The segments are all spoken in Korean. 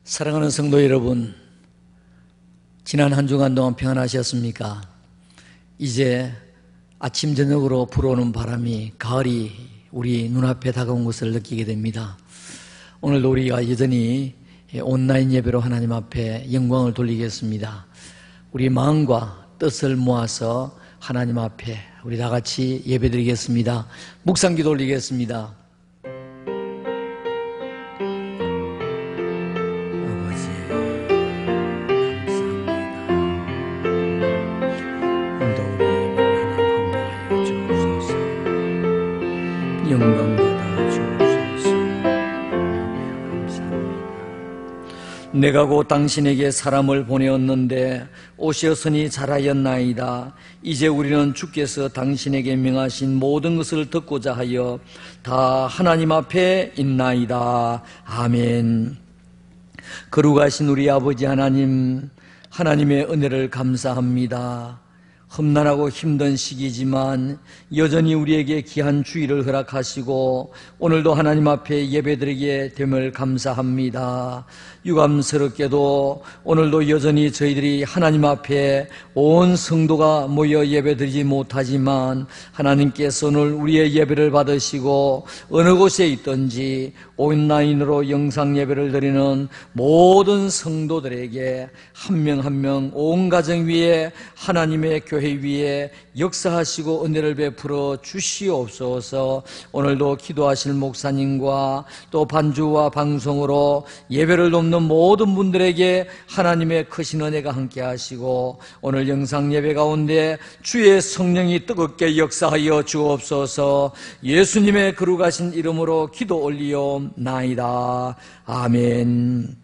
사랑하는 성도 여러분, 지난 한 주간 동안 평안하셨습니까? 이제 아침 저녁으로 불어오는 바람이 가을이 우리 눈앞에 다가온 것을 느끼게 됩니다. 오늘도 우리가 여전히 온라인 예배로 하나님 앞에 영광을 돌리겠습니다. 우리 마음과 뜻을 모아서 하나님 앞에 우리 다 같이 예배드리겠습니다. 묵상기도 올리겠습니다. 영광 받아 주옵소서. 감사합니다. 내가 곧 당신에게 사람을 보내었는데 오셨으니 잘하였나이다. 이제 우리는 주께서 당신에게 명하신 모든 것을 듣고자 하여 다 하나님 앞에 있나이다. 아멘. 거룩하신 우리 아버지 하나님, 하나님의 은혜를 감사합니다. 험난하고 힘든 시기지만 여전히 우리에게 귀한 주일을 허락하시고 오늘도 하나님 앞에 예배드리게 됨을 감사합니다. 유감스럽게도 오늘도 여전히 저희들이 하나님 앞에 온 성도가 모여 예배드리지 못하지만 하나님께서 오늘 우리의 예배를 받으시고 어느 곳에 있든지 온라인으로 영상 예배를 드리는 모든 성도들에게 한 명 한 명 온 가정 위에 하나님의 교회 위에 역사하시고 은혜를 베풀어 주시옵소서. 오늘도 기도하실 목사님과 또 반주와 방송으로 예배를 돕는 모든 분들에게 하나님의 크신 은혜가 함께 하시고 오늘 영상 예배 가운데 주의 성령이 뜨겁게 역사하여 주옵소서. 예수님의 거룩하신 이름으로 기도 올리옵나이다. 아멘.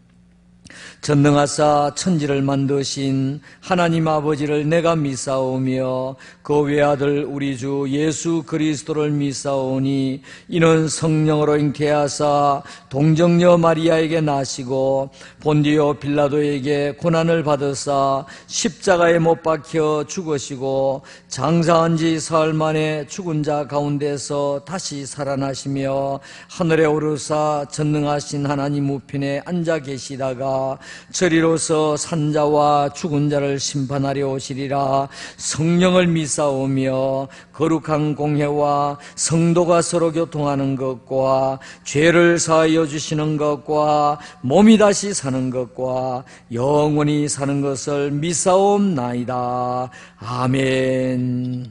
전능하사 천지를 만드신 하나님 아버지를 내가 믿사오며 그 외아들 우리 주 예수 그리스도를 믿사오니 이는 성령으로 잉태하사 동정녀 마리아에게 나시고 본디오 빌라도에게 고난을 받으사 십자가에 못 박혀 죽으시고 장사한 지 사흘 만에 죽은 자 가운데서 다시 살아나시며 하늘에 오르사 전능하신 하나님 우편에 앉아 계시다가 저리로서 산자와 죽은 자를 심판하려 오시리라. 성령을 믿사오며 거룩한 공회와 성도가 서로 교통하는 것과 죄를 사하여 주시는 것과 몸이 다시 사는 것과 영원히 사는 것을 믿사옵나이다. 아멘.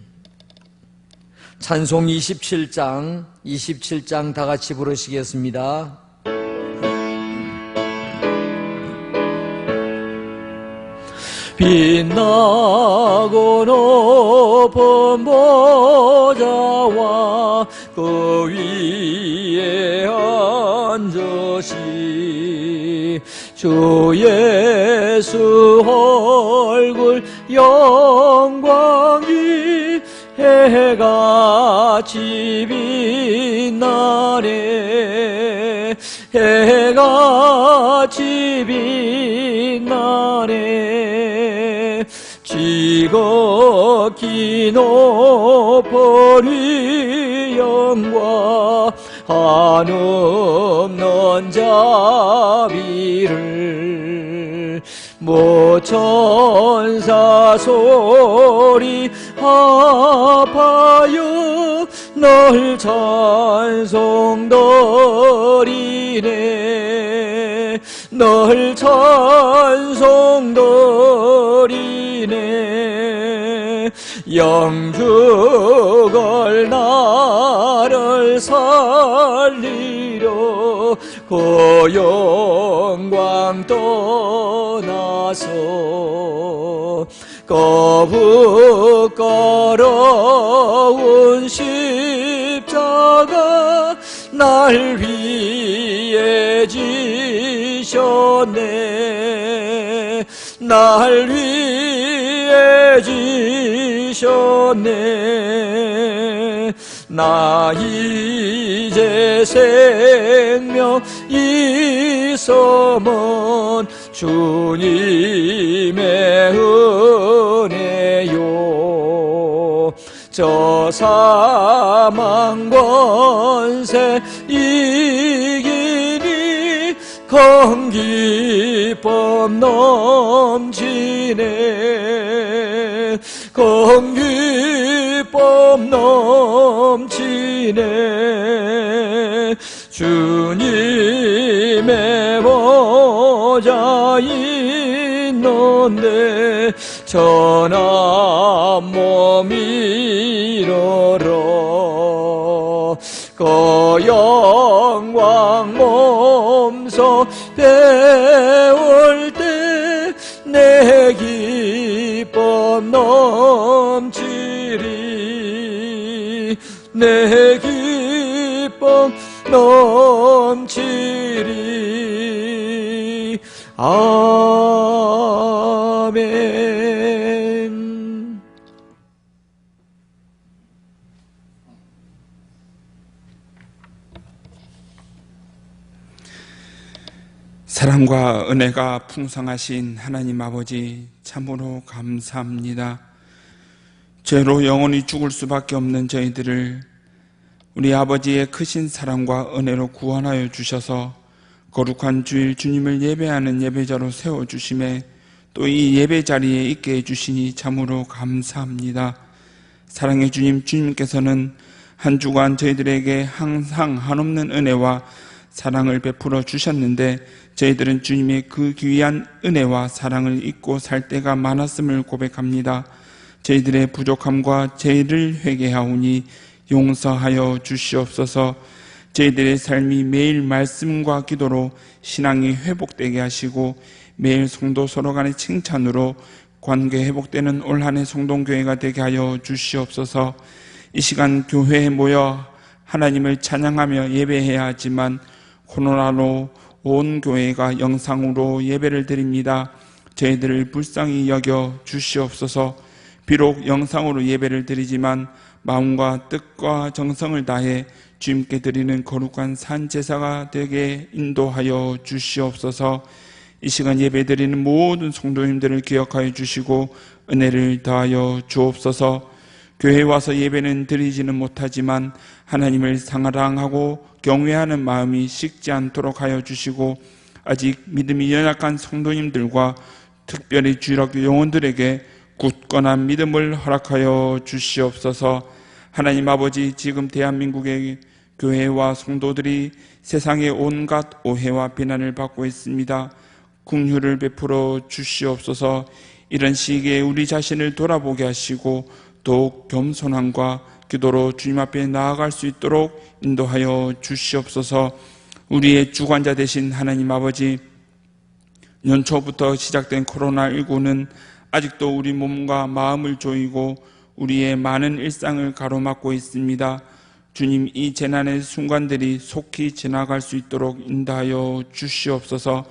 찬송 27장 다 같이 부르시겠습니다. 빛나고 높은 보좌와 그 위에 앉으시 주 예수 얼굴 영광이 해같이 빛나네. 해같이 빛나네. 지극히 높은 위엄과 한없는 자비를 모천사 소리 합하여 널 찬송드리네. 널 찬송드리네. 영죽을 나를 살리려 그 영광 떠나서 거북거러운 십자가 날 위해 지셨네. 날 위해 지셨네. 나 이제 생명 있음은 주님의 은혜요. 저 사망 권세 이기니 건기 기쁨 넘치네 기쁨 넘치네 주님의 보좌 있는데 전한 몸 이르러 그 영광 몸소 배울 때 내 기쁨 넘치리 내 기쁨 넘치리 아멘. 사랑과 은혜가 풍성하신 하나님 아버지 참으로 감사합니다. 죄로 영원히 죽을 수밖에 없는 저희들을 우리 아버지의 크신 사랑과 은혜로 구원하여 주셔서 거룩한 주일 주님을 예배하는 예배자로 세워주심에 또 이 예배 자리에 있게 해주시니 참으로 감사합니다. 사랑의 주님, 주님께서는 한 주간 저희들에게 항상 한없는 은혜와 사랑을 베풀어 주셨는데 저희들은 주님의 그 귀한 은혜와 사랑을 잊고 살 때가 많았음을 고백합니다. 저희들의 부족함과 죄를 회개하오니 용서하여 주시옵소서. 저희들의 삶이 매일 말씀과 기도로 신앙이 회복되게 하시고 매일 성도 서로 간의 칭찬으로 관계 회복되는 올 한 해 성동교회가 되게 하여 주시옵소서. 이 시간 교회에 모여 하나님을 찬양하며 예배해야 하지만 코로나로 온 교회가 영상으로 예배를 드립니다. 저희들을 불쌍히 여겨 주시옵소서. 비록 영상으로 예배를 드리지만 마음과 뜻과 정성을 다해 주님께 드리는 거룩한 산제사가 되게 인도하여 주시옵소서. 이 시간 예배 드리는 모든 성도님들을 기억하여 주시고 은혜를 더하여 주옵소서. 교회에 와서 예배는 드리지는 못하지만 하나님을 사랑하고 경외하는 마음이 식지 않도록 하여 주시고 아직 믿음이 연약한 성도님들과 특별히 주일학교 영혼들에게 굳건한 믿음을 허락하여 주시옵소서. 하나님 아버지, 지금 대한민국의 교회와 성도들이 세상의 온갖 오해와 비난을 받고 있습니다. 긍휼을 베풀어 주시옵소서. 이런 시기에 우리 자신을 돌아보게 하시고 더욱 겸손함과 기도로 주님 앞에 나아갈 수 있도록 인도하여 주시옵소서. 우리의 주관자 되신 하나님 아버지, 연초부터 시작된 코로나19는 아직도 우리 몸과 마음을 조이고 우리의 많은 일상을 가로막고 있습니다. 주님, 이 재난의 순간들이 속히 지나갈 수 있도록 인도하여 주시옵소서.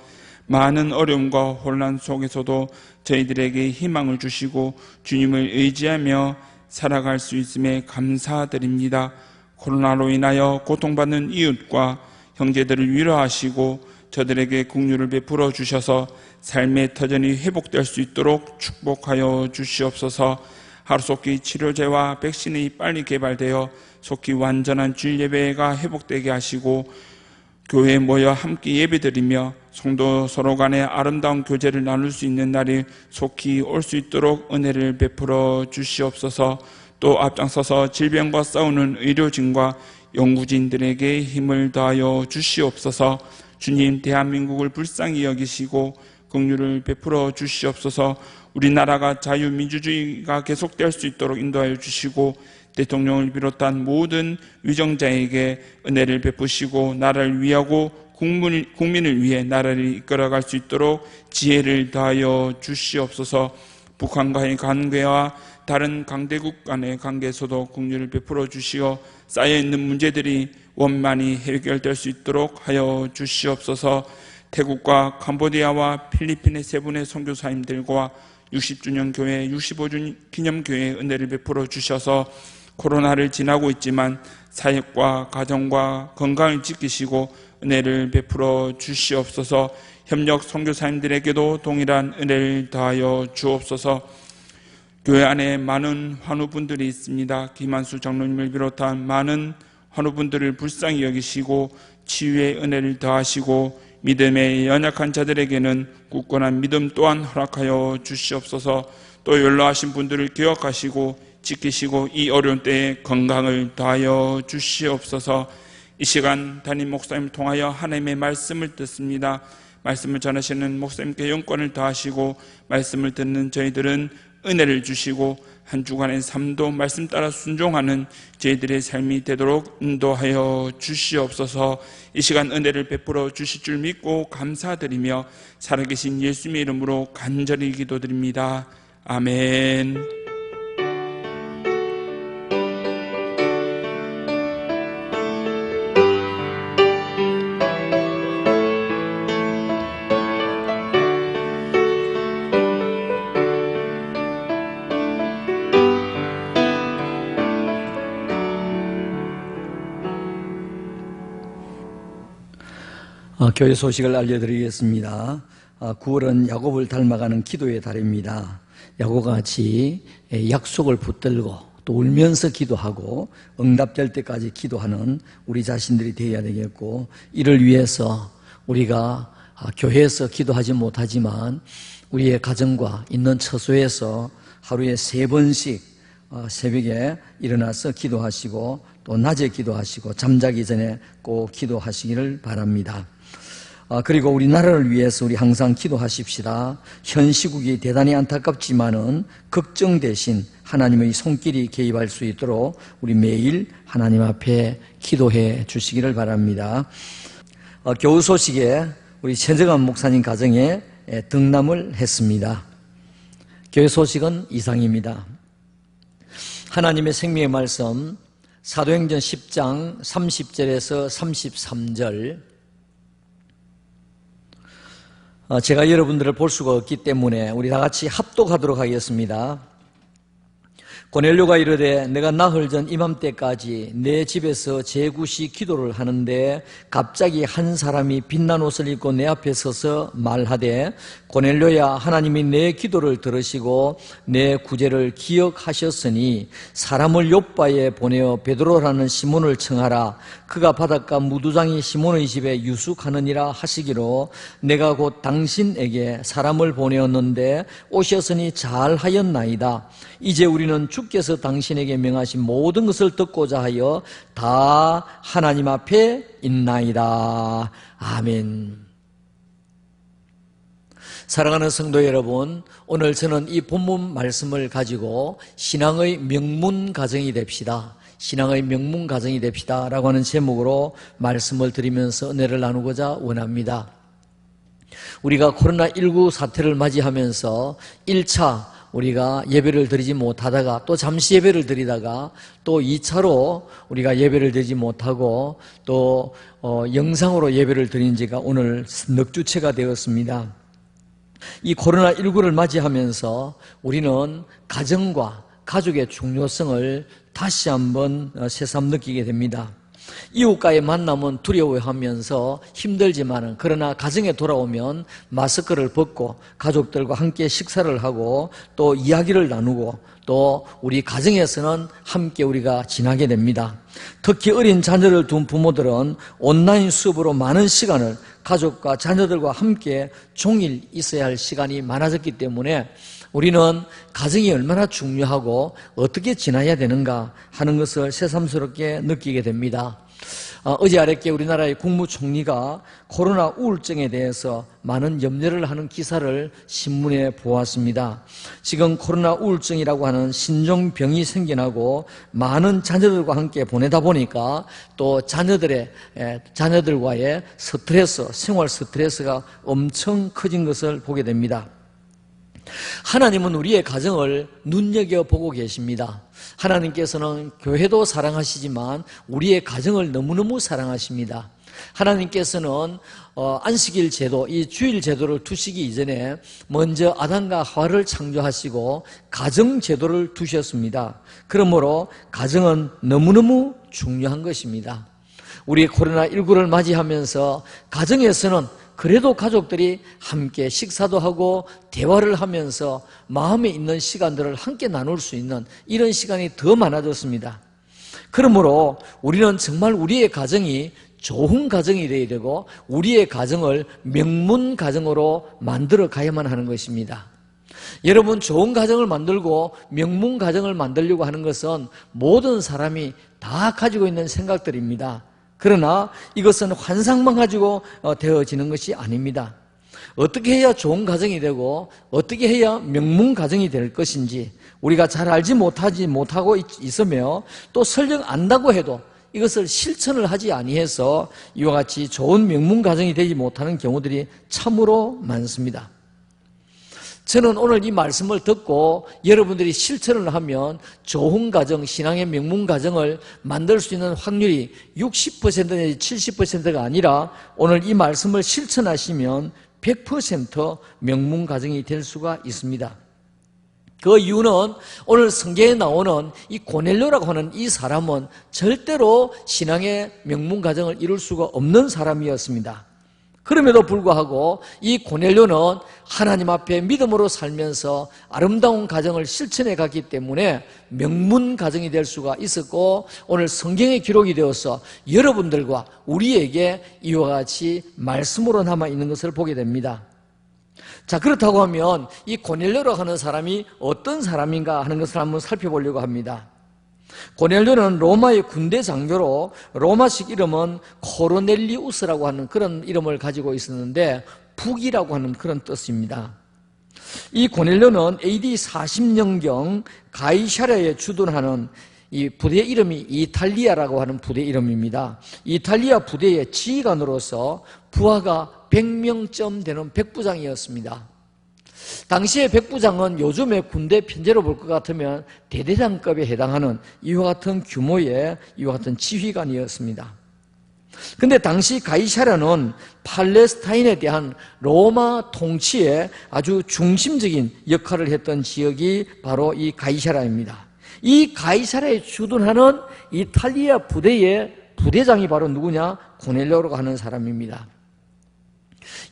많은 어려움과 혼란 속에서도 저희들에게 희망을 주시고 주님을 의지하며 살아갈 수 있음에 감사드립니다. 코로나로 인하여 고통받는 이웃과 형제들을 위로하시고 저들에게 긍휼을 베풀어 주셔서 삶의 터전이 회복될 수 있도록 축복하여 주시옵소서. 하루속히 치료제와 백신이 빨리 개발되어 속히 완전한 주일 예배가 회복되게 하시고 교회에 모여 함께 예배드리며 성도 서로 간에 아름다운 교제를 나눌 수 있는 날이 속히 올 수 있도록 은혜를 베풀어 주시옵소서. 또 앞장서서 질병과 싸우는 의료진과 연구진들에게 힘을 더하여 주시옵소서. 주님, 대한민국을 불쌍히 여기시고 긍휼을 베풀어 주시옵소서. 우리나라가 자유민주주의가 계속될 수 있도록 인도하여 주시고 대통령을 비롯한 모든 위정자에게 은혜를 베푸시고 나라를 위하고 국민을 위해 나라를 이끌어갈 수 있도록 지혜를 더하여 주시옵소서. 북한과의 관계와 다른 강대국 간의 관계에서도 긍휼을 베풀어 주시어 쌓여있는 문제들이 원만히 해결될 수 있도록 하여 주시옵소서. 태국과 캄보디아와 필리핀의 세 분의 선교사님들과 60주년 교회, 65주년 기념교회의 은혜를 베풀어 주셔서 코로나를 지나고 있지만 사역과 가정과 건강을 지키시고 은혜를 베풀어 주시옵소서. 협력 선교사님들에게도 동일한 은혜를 더하여 주옵소서. 교회 안에 많은 환우분들이 있습니다. 김한수 장로님을 비롯한 많은 환우분들을 불쌍히 여기시고 치유의 은혜를 더하시고 믿음에 연약한 자들에게는 굳건한 믿음 또한 허락하여 주시옵소서. 또 연로하신 분들을 기억하시고 지키시고 이 어려운 때에 건강을 더하여 주시옵소서. 이 시간 담임 목사님 통하여 하나님의 말씀을 듣습니다. 말씀을 전하시는 목사님께 영권을 더하시고 말씀을 듣는 저희들은 은혜를 주시고 한 주간의 삶도 말씀 따라 순종하는 저희들의 삶이 되도록 인도하여 주시옵소서. 이 시간 은혜를 베풀어 주실 줄 믿고 감사드리며 살아계신 예수님의 이름으로 간절히 기도드립니다. 아멘. 교회 소식을 알려드리겠습니다. 9월은 야곱을 닮아가는 기도의 달입니다. 야곱과 같이 약속을 붙들고 또 울면서 기도하고 응답될 때까지 기도하는 우리 자신들이 되어야 되겠고, 이를 위해서 우리가 교회에서 기도하지 못하지만 우리의 가정과 있는 처소에서 하루에 3번씩 새벽에 일어나서 기도하시고 또 낮에 기도하시고 잠자기 전에 꼭 기도하시기를 바랍니다. 그리고 우리나라를 위해서 우리 항상 기도하십시다. 현 시국이 대단히 안타깝지만은 걱정 대신 하나님의 손길이 개입할 수 있도록 우리 매일 하나님 앞에 기도해 주시기를 바랍니다. 교우 소식에 우리 최정환 목사님 가정에 등남을 했습니다. 교회 소식은 이상입니다. 하나님의 생명의 말씀 사도행전 10장 30절에서 33절, 제가 여러분들을 볼 수가 없기 때문에 우리 다 같이 합독하도록 하겠습니다. 고넬료가 이르되 내가 나흘 전 이맘때까지 내 집에서 제구시 기도를 하는데 갑자기 한 사람이 빛난 옷을 입고 내 앞에 서서 말하되 고넬료야, 하나님이 내 기도를 들으시고 내 구제를 기억하셨으니 사람을 요빠에 보내어 베드로라는 시몬을 청하라. 그가 바닷가 무두장이 시몬의 집에 유숙하느니라 하시기로 내가 곧 당신에게 사람을 보내었는데 오셨으니 잘하였나이다. 이제 우리는 주께서 당신에게 명하신 모든 것을 듣고자 하여 다 하나님 앞에 있나이다. 아멘. 사랑하는 성도 여러분, 오늘 저는 이 본문 말씀을 가지고 신앙의 명문 가정이 됩시다, 신앙의 명문 가정이 됩시다 라고 하는 제목으로 말씀을 드리면서 은혜를 나누고자 원합니다. 우리가 코로나19 사태를 맞이하면서 1차 우리가 예배를 드리지 못하다가 또 잠시 예배를 드리다가 또 2차로 우리가 예배를 드리지 못하고 또 영상으로 예배를 드린 지가 오늘 넉 주째가 되었습니다. 이 코로나19를 맞이하면서 우리는 가정과 가족의 중요성을 다시 한번 새삼 느끼게 됩니다. 이웃과의 만남은 두려워하면서 힘들지만 그러나 가정에 돌아오면 마스크를 벗고 가족들과 함께 식사를 하고 또 이야기를 나누고 또 우리 가정에서는 함께 우리가 지나게 됩니다. 특히 어린 자녀를 둔 부모들은 온라인 수업으로 많은 시간을 가족과 자녀들과 함께 종일 있어야 할 시간이 많아졌기 때문에 우리는 가정이 얼마나 중요하고 어떻게 지나야 되는가 하는 것을 새삼스럽게 느끼게 됩니다. 어제 어렵게 우리나라의 국무총리가 코로나 우울증에 대해서 많은 염려를 하는 기사를 신문에 보았습니다. 지금 코로나 우울증이라고 하는 신종병이 생겨나고 많은 자녀들과 함께 보내다 보니까 또 자녀들과의 스트레스, 생활 스트레스가 엄청 커진 것을 보게 됩니다. 하나님은 우리의 가정을 눈여겨보고 계십니다. 하나님께서는 교회도 사랑하시지만 우리의 가정을 너무너무 사랑하십니다. 하나님께서는 안식일 제도, 이 주일 제도를 두시기 이전에 먼저 아담과 하와를 창조하시고 가정 제도를 두셨습니다. 그러므로 가정은 너무너무 중요한 것입니다. 우리 코로나19를 맞이하면서 가정에서는 그래도 가족들이 함께 식사도 하고 대화를 하면서 마음에 있는 시간들을 함께 나눌 수 있는 이런 시간이 더 많아졌습니다. 그러므로 우리는 정말 우리의 가정이 좋은 가정이 되어야 되고 우리의 가정을 명문 가정으로 만들어 가야만 하는 것입니다. 여러분, 좋은 가정을 만들고 명문 가정을 만들려고 하는 것은 모든 사람이 다 가지고 있는 생각들입니다. 그러나 이것은 환상만 가지고 되어지는 것이 아닙니다. 어떻게 해야 좋은 가정이 되고 어떻게 해야 명문 가정이 될 것인지 우리가 잘 알지 못하고 있으며 또 설령 안다고 해도 이것을 실천을 하지 아니해서 이와 같이 좋은 명문 가정이 되지 못하는 경우들이 참으로 많습니다. 저는 오늘 이 말씀을 듣고 여러분들이 실천을 하면 좋은 가정, 신앙의 명문 가정을 만들 수 있는 확률이 60% 내지 70%가 아니라 오늘 이 말씀을 실천하시면 100% 명문 가정이 될 수가 있습니다. 그 이유는 오늘 성경에 나오는 이 고넬료라고 하는 이 사람은 절대로 신앙의 명문 가정을 이룰 수가 없는 사람이었습니다. 그럼에도 불구하고 이 고넬료는 하나님 앞에 믿음으로 살면서 아름다운 가정을 실천해 갔기 때문에 명문 가정이 될 수가 있었고 오늘 성경에 기록이 되어서 여러분들과 우리에게 이와 같이 말씀으로 남아있는 것을 보게 됩니다. 자, 그렇다고 하면 이 고넬료라고 하는 사람이 어떤 사람인가 하는 것을 한번 살펴보려고 합니다. 고넬료는 로마의 군대 장교로 로마식 이름은 코르넬리우스라고 하는 그런 이름을 가지고 있었는데 북이라고 하는 그런 뜻입니다. 이 고넬료는 AD 40년경 가이사랴에 주둔하는 이 부대 이름이 이탈리아라고 하는 부대 이름입니다. 이탈리아 부대의 지휘관으로서 부하가 100명쯤 되는 백부장이었습니다. 당시의 백부장은 요즘의 군대 편제로 볼 것 같으면 대대장급에 해당하는 이와 같은 규모의 이와 같은 지휘관이었습니다. 근데 당시 가이사랴는 팔레스타인에 대한 로마 통치의 아주 중심적인 역할을 했던 지역이 바로 이 가이사랴입니다. 이 가이사랴에 주둔하는 이탈리아 부대의 부대장이 바로 누구냐? 고넬료라고 하는 사람입니다.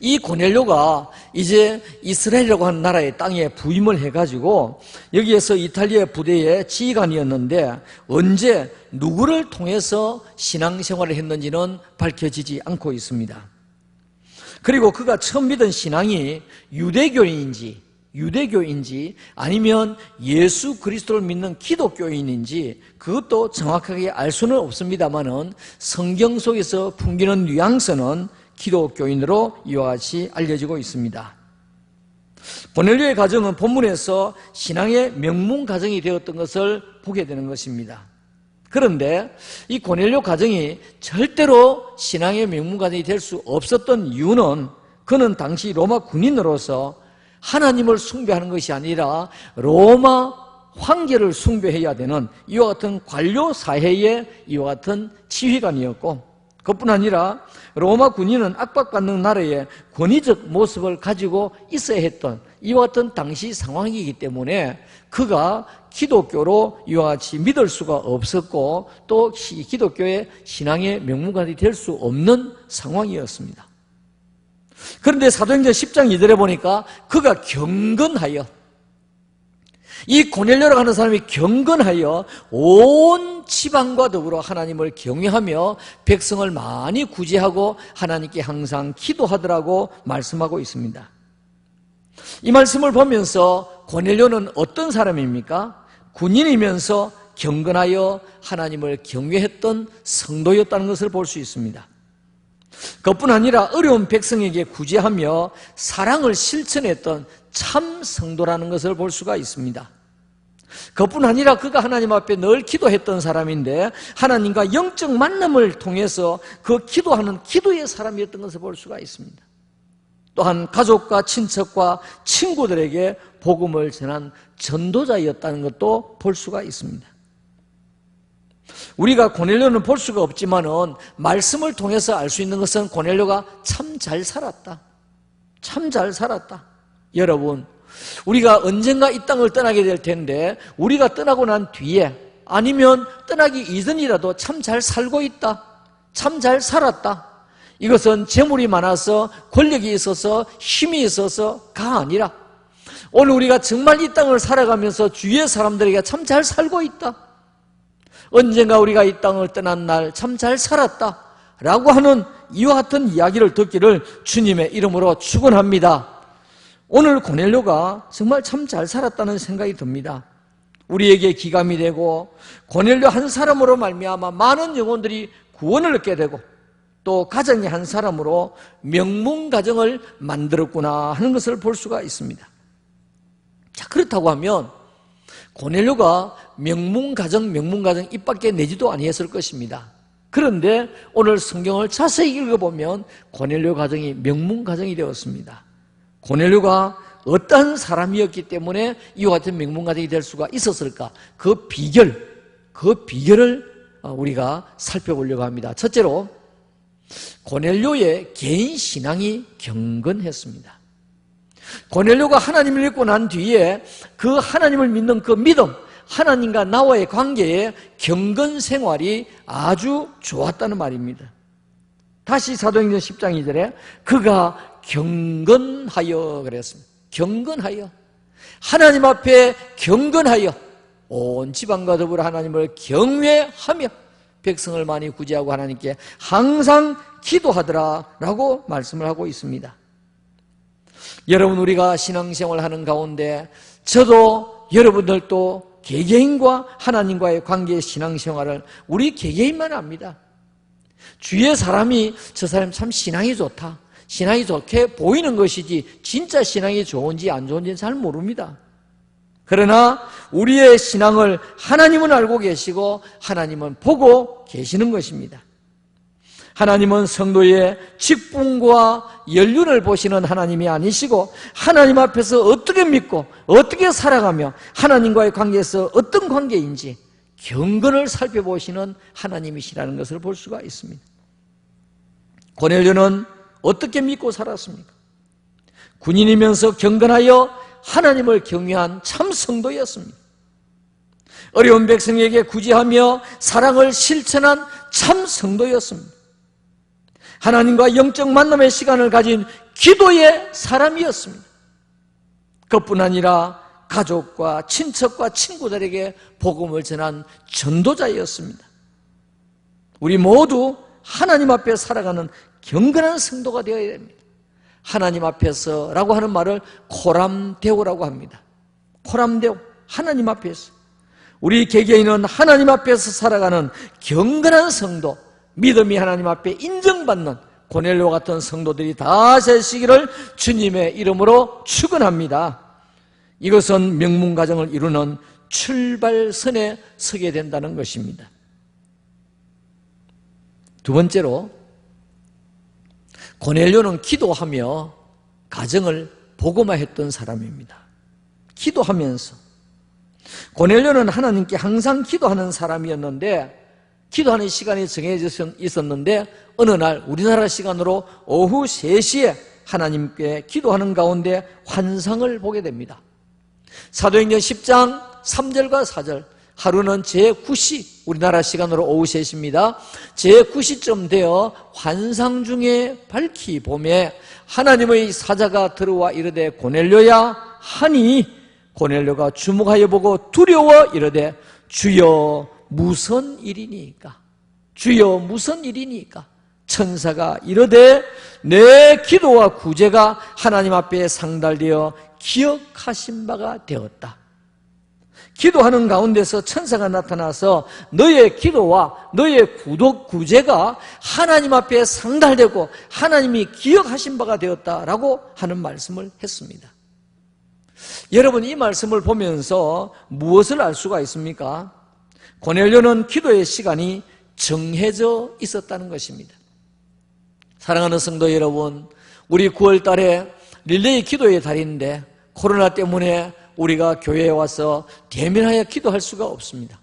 이 고넬료가 이제 이스라엘이라고 하는 나라의 땅에 부임을 해가지고 여기에서 이탈리아 부대의 지휘관이었는데 언제 누구를 통해서 신앙생활을 했는지는 밝혀지지 않고 있습니다. 그리고 그가 처음 믿은 신앙이 유대교인인지 아니면 예수 그리스도를 믿는 기독교인인지 그것도 정확하게 알 수는 없습니다만은 성경 속에서 풍기는 뉘앙스는 기독교인으로 이와 같이 알려지고 있습니다. 고넬료의 가정은 본문에서 신앙의 명문 가정이 되었던 것을 보게 되는 것입니다. 그런데 이 고넬료 가정이 절대로 신앙의 명문 가정이 될 수 없었던 이유는 그는 당시 로마 군인으로서 하나님을 숭배하는 것이 아니라 로마 황제를 숭배해야 되는 이와 같은 관료 사회의 이와 같은 지휘관이었고 그뿐 아니라 로마 군인은 압박받는 나라의 권위적 모습을 가지고 있어야 했던 이와 같은 당시 상황이기 때문에 그가 기독교로 이와 같이 믿을 수가 없었고 또 기독교의 신앙의 명문가이 될 수 없는 상황이었습니다. 그런데 사도행전 10장 2절에 보니까 그가 경건하여 이 고넬료라고 하는 사람이 경건하여 온 지방과 더불어 하나님을 경외하며 백성을 많이 구제하고 하나님께 항상 기도하더라고 말씀하고 있습니다. 이 말씀을 보면서 고넬료는 어떤 사람입니까? 군인이면서 경건하여 하나님을 경외했던 성도였다는 것을 볼 수 있습니다. 그뿐 아니라 어려운 백성에게 구제하며 사랑을 실천했던 참 성도라는 것을 볼 수가 있습니다. 그뿐 아니라 그가 하나님 앞에 늘 기도했던 사람인데 하나님과 영적 만남을 통해서 그 기도하는 기도의 사람이었던 것을 볼 수가 있습니다. 또한 가족과 친척과 친구들에게 복음을 전한 전도자였다는 것도 볼 수가 있습니다. 우리가 고넬료는 볼 수가 없지만은 말씀을 통해서 알 수 있는 것은 고넬료가 참 잘 살았다. 참 잘 살았다. 여러분, 우리가 언젠가 이 땅을 떠나게 될 텐데 우리가 떠나고 난 뒤에 아니면 떠나기 이전이라도 참 잘 살고 있다. 참 잘 살았다. 이것은 재물이 많아서 권력이 있어서 힘이 있어서가 아니라 오늘 우리가 정말 이 땅을 살아가면서 주위의 사람들에게 참 잘 살고 있다. 언젠가 우리가 이 땅을 떠난 날 참 잘 살았다 라고 하는 이와 같은 이야기를 듣기를 주님의 이름으로 축원합니다. 오늘 고넬료가 정말 참 잘 살았다는 생각이 듭니다. 우리에게 기감이 되고 고넬료 한 사람으로 말미암아 많은 영혼들이 구원을 얻게 되고 또 가정의 한 사람으로 명문가정을 만들었구나 하는 것을 볼 수가 있습니다. 자, 그렇다고 하면 고넬료가 명문가정 입 밖에 내지도 아니했을 것입니다. 그런데 오늘 성경을 자세히 읽어보면 고넬료 가정이 명문가정이 되었습니다. 고넬료가 어떤 사람이었기 때문에 이와 같은 명문가정이 될 수가 있었을까? 그 비결을 우리가 살펴보려고 합니다. 첫째로 고넬료의 개인 신앙이 경건했습니다. 고넬료가 하나님을 믿고 난 뒤에 그 하나님을 믿는 그 믿음, 하나님과 나와의 관계에 경건 생활이 아주 좋았다는 말입니다. 다시 사도행전 10장 2절에 그가 경건하여 그랬습니다. 경건하여, 하나님 앞에 경건하여 온 지방과 더불어 하나님을 경외하며 백성을 많이 구제하고 하나님께 항상 기도하더라 라고 말씀을 하고 있습니다. 여러분, 우리가 신앙생활을 하는 가운데 저도 여러분들도 개개인과 하나님과의 관계의 신앙생활을 우리 개개인만 압니다. 주위의 사람이 저 사람 참 신앙이 좋다, 신앙이 좋게 보이는 것이지 진짜 신앙이 좋은지 안 좋은지는 잘 모릅니다. 그러나 우리의 신앙을 하나님은 알고 계시고 하나님은 보고 계시는 것입니다. 하나님은 성도의 직분과 연륜을 보시는 하나님이 아니시고 하나님 앞에서 어떻게 믿고 어떻게 살아가며 하나님과의 관계에서 어떤 관계인지 경건을 살펴보시는 하나님이시라는 것을 볼 수가 있습니다. 고넬료는 어떻게 믿고 살았습니까? 군인이면서 경건하여 하나님을 경외한 참 성도였습니다. 어려운 백성에게 구제하며 사랑을 실천한 참 성도였습니다. 하나님과 영적 만남의 시간을 가진 기도의 사람이었습니다. 그뿐 아니라 가족과 친척과 친구들에게 복음을 전한 전도자였습니다. 우리 모두 하나님 앞에 살아가는 경건한 성도가 되어야 됩니다. 하나님 앞에서라고 하는 말을 코람데오라고 합니다. 코람데오, 하나님 앞에서. 우리 개개인은 하나님 앞에서 살아가는 경건한 성도, 믿음이 하나님 앞에 인정받는 고넬료 같은 성도들이 다 되시기를 주님의 이름으로 축원합니다. 이것은 명문가정을 이루는 출발선에 서게 된다는 것입니다. 두 번째로, 고넬료는 기도하며 가정을 복음화했던 사람입니다. 기도하면서. 고넬료는 하나님께 항상 기도하는 사람이었는데, 기도하는 시간이 정해져 있었는데 어느 날 우리나라 시간으로 오후 3시에 하나님께 기도하는 가운데 환상을 보게 됩니다. 사도행전 10장 3절과 4절, 하루는 제9시, 우리나라 시간으로 오후 3시입니다. 제9시쯤 되어 환상 중에 밝히 봄에 하나님의 사자가 들어와 이르되 고넬료야 하니, 고넬료가 주목하여 보고 두려워 이르되 주여 무슨 일이니까? 주여 무슨 일이니까? 천사가 이르되 내 기도와 구제가 하나님 앞에 상달되어 기억하신 바가 되었다. 기도하는 가운데서 천사가 나타나서 너의 기도와 너의 구제가 하나님 앞에 상달되고 하나님이 기억하신 바가 되었다라고 하는 말씀을 했습니다. 여러분, 이 말씀을 보면서 무엇을 알 수가 있습니까? 고넬료는 기도의 시간이 정해져 있었다는 것입니다. 사랑하는 성도 여러분, 우리 9월 달에 릴레이 기도의 달인데 코로나 때문에 우리가 교회에 와서 대면하여 기도할 수가 없습니다.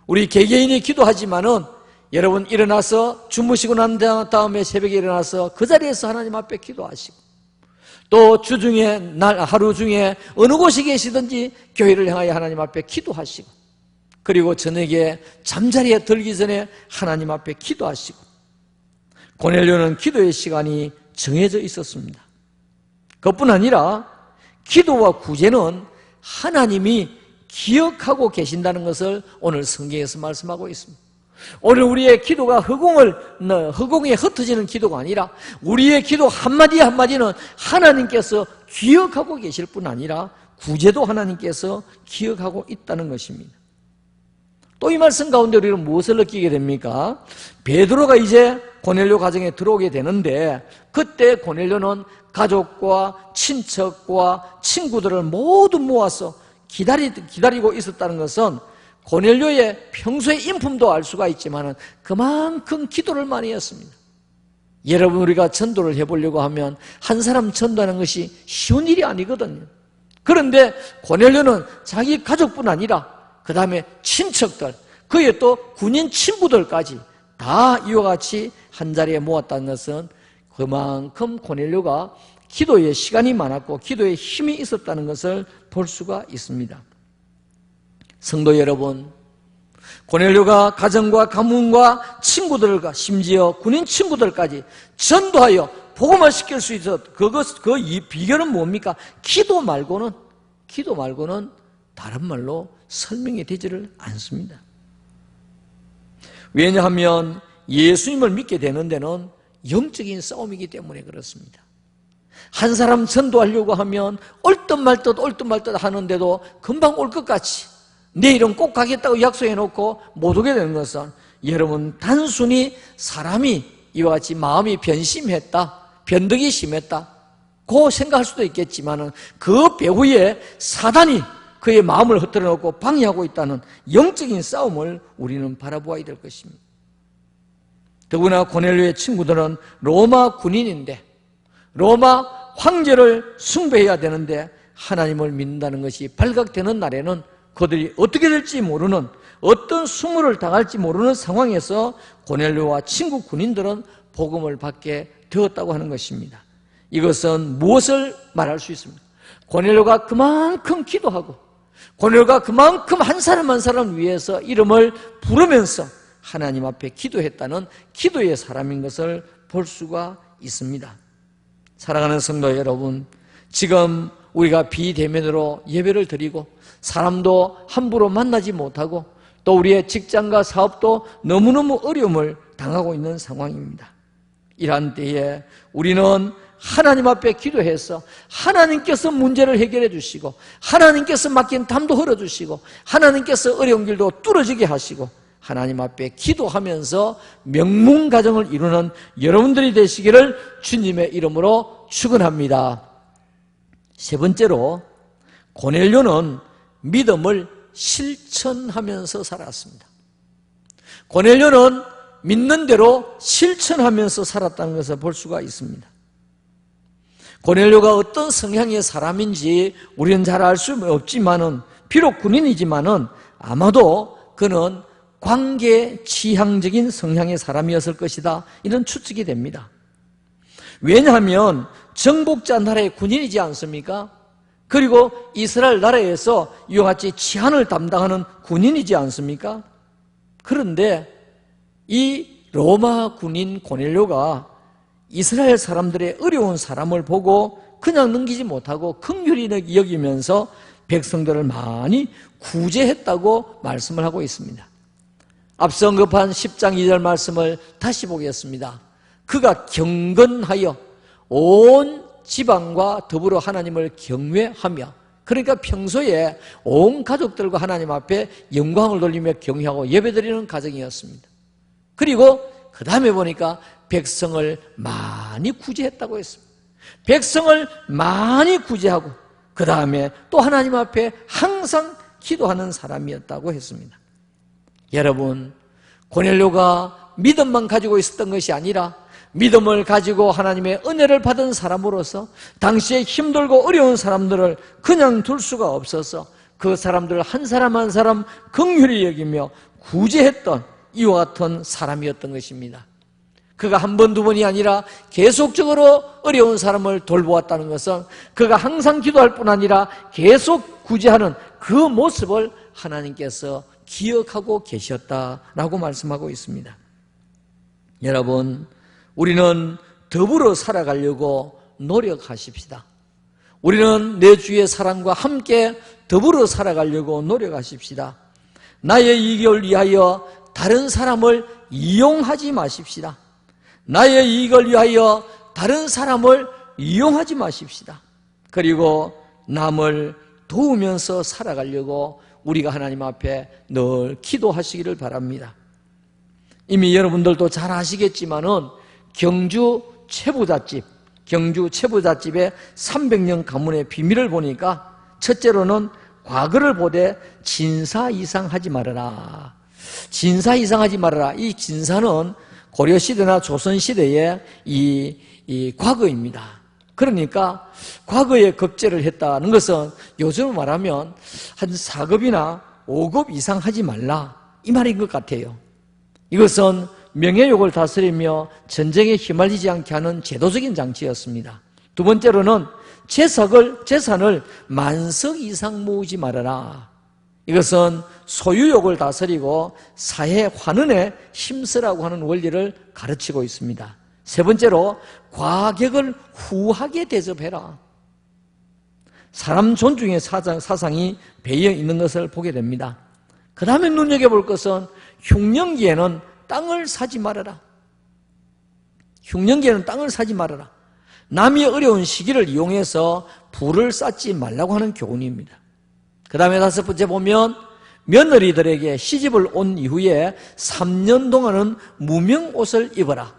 우리 개개인이 기도하지만은 여러분 일어나서 주무시고 난 다음에 새벽에 일어나서 그 자리에서 하나님 앞에 기도하시고, 또 주중에 하루 중에 어느 곳에 계시든지 교회를 향하여 하나님 앞에 기도하시고, 그리고 저녁에 잠자리에 들기 전에 하나님 앞에 기도하시고, 고넬료는 기도의 시간이 정해져 있었습니다. 그것뿐 아니라 기도와 구제는 하나님이 기억하고 계신다는 것을 오늘 성경에서 말씀하고 있습니다. 오늘 우리의 기도가 허공에 흩어지는 기도가 아니라 우리의 기도 한마디 한마디는 하나님께서 기억하고 계실 뿐 아니라 구제도 하나님께서 기억하고 있다는 것입니다. 또 이 말씀 가운데 우리는 무엇을 느끼게 됩니까? 베드로가 이제 고넬료 가정에 들어오게 되는데 그때 고넬료는 가족과 친척과 친구들을 모두 모아서 기다리고 있었다는 것은 고넬료의 평소의 인품도 알 수가 있지만 그만큼 기도를 많이 했습니다. 여러분, 우리가 전도를 해보려고 하면 한 사람 전도하는 것이 쉬운 일이 아니거든요. 그런데 고넬료는 자기 가족뿐 아니라 그 다음에 친척들, 그의 또 군인 친구들까지 다 이와 같이 한자리에 모았다는 것은 그만큼 고넬료가 기도에 시간이 많았고 기도에 힘이 있었다는 것을 볼 수가 있습니다. 성도 여러분, 고넬료가 가정과 가문과 친구들과 심지어 군인 친구들까지 전도하여 복음화 시킬 수 있었. 이 비결은 뭡니까? 기도 말고는 다른 말로 설명이 되지를 않습니다. 왜냐하면 예수님을 믿게 되는 데는 영적인 싸움이기 때문에 그렇습니다. 한 사람 전도하려고 하면 옳든 말듯 하는데도 금방 올 것 같이 내일은 꼭 가겠다고 약속해놓고 못 오게 되는 것은 여러분, 단순히 사람이 이와 같이 마음이 변덕이 심했다 고 생각할 수도 있겠지만 그 배후에 사단이 그의 마음을 흩어져 놓고 방해하고 있다는 영적인 싸움을 우리는 바라보아야 될 것입니다. 더구나 고넬료의 친구들은 로마 군인인데 로마 황제를 숭배해야 되는데 하나님을 믿는다는 것이 발각되는 날에는 그들이 어떻게 될지 모르는, 어떤 수모를 당할지 모르는 상황에서 고넬료와 친구 군인들은 복음을 받게 되었다고 하는 것입니다. 이것은 무엇을 말할 수 있습니까? 고넬료가 그만큼 기도하고 고넬료가 그만큼 한 사람 한 사람 위해서 이름을 부르면서 하나님 앞에 기도했다는 기도의 사람인 것을 볼 수가 있습니다. 사랑하는 성도 여러분, 지금 우리가 비대면으로 예배를 드리고 사람도 함부로 만나지 못하고 또 우리의 직장과 사업도 너무너무 어려움을 당하고 있는 상황입니다. 이러한 때에 우리는 하나님 앞에 기도해서 하나님께서 문제를 해결해 주시고 하나님께서 맡긴 담도 흘려주시고 하나님께서 어려운 길도 뚫어지게 하시고 하나님 앞에 기도하면서 명문 가정을 이루는 여러분들이 되시기를 주님의 이름으로 축원합니다. 세 번째로, 고넬료는 믿음을 실천하면서 살았습니다. 고넬료는 믿는 대로 실천하면서 살았다는 것을 볼 수가 있습니다. 고넬료가 어떤 성향의 사람인지 우리는 잘 알 수 없지만은, 비록 군인이지만은 아마도 그는 관계 지향적인 성향의 사람이었을 것이다, 이런 추측이 됩니다. 왜냐하면 정복자 나라의 군인이지 않습니까? 그리고 이스라엘 나라에서 이와 같이 치안을 담당하는 군인이지 않습니까? 그런데 이 로마 군인 고넬료가 이스라엘 사람들의 어려운 사람을 보고 그냥 넘기지 못하고 긍휼히 여기면서 백성들을 많이 구제했다고 말씀을 하고 있습니다. 앞서 언급한 10장 2절 말씀을 다시 보겠습니다. 그가 경건하여 온 지방과 더불어 하나님을 경외하며, 그러니까 평소에 온 가족들과 하나님 앞에 영광을 돌리며 경외하고 예배드리는 가정이었습니다. 그리고 그 다음에 보니까 백성을 많이 구제했다고 했습니다. 백성을 많이 구제하고 그 다음에 또 하나님 앞에 항상 기도하는 사람이었다고 했습니다. 여러분, 고넬료가 믿음만 가지고 있었던 것이 아니라 믿음을 가지고 하나님의 은혜를 받은 사람으로서 당시에 힘들고 어려운 사람들을 그냥 둘 수가 없어서 그 사람들 한 사람 한 사람 긍휼히 여기며 구제했던 이와 같은 사람이었던 것입니다. 그가 한 번, 두 번이 아니라 계속적으로 어려운 사람을 돌보았다는 것은 그가 항상 기도할 뿐 아니라 계속 구제하는 그 모습을 하나님께서 기억하고 계셨다라고 말씀하고 있습니다. 여러분, 우리는 더불어 살아가려고 노력하십시다. 우리는 내 주의 사랑과 함께 더불어 살아가려고 노력하십시다. 나의 이익을 위하여 다른 사람을 이용하지 마십시다. 나의 이익을 위하여 다른 사람을 이용하지 마십시다. 그리고 남을 도우면서 살아가려고 우리가 하나님 앞에 늘 기도하시기를 바랍니다. 이미 여러분들도 잘 아시겠지만은 경주 최부잣집의 300년 가문의 비밀을 보니까 첫째로는 과거를 보되 진사이상하지 말아라. 진사이상하지 말아라. 이 진사는 고려시대나 조선시대의 이 과거입니다. 그러니까 과거에 급제를 했다는 것은 요즘 말하면 한 4급이나 5급 이상 하지 말라, 이 말인 것 같아요. 이것은 명예욕을 다스리며 전쟁에 휘말리지 않게 하는 제도적인 장치였습니다. 두 번째로는 재산을 만석 이상 모으지 말아라. 이것은 소유욕을 다스리고 사회 환원에 힘쓰라고 하는 원리를 가르치고 있습니다. 세 번째로 과격을 후하게 대접해라. 사람 존중의 사상이 배어 있는 것을 보게 됩니다. 그 다음에 눈여겨볼 것은 흉년기에는 땅을 사지 말아라. 흉년기에는 땅을 사지 말아라. 남이 어려운 시기를 이용해서 부를 쌓지 말라고 하는 교훈입니다. 그 다음에 다섯 번째 보면 며느리들에게 시집을 온 이후에 3년 동안은 무명옷을 입어라.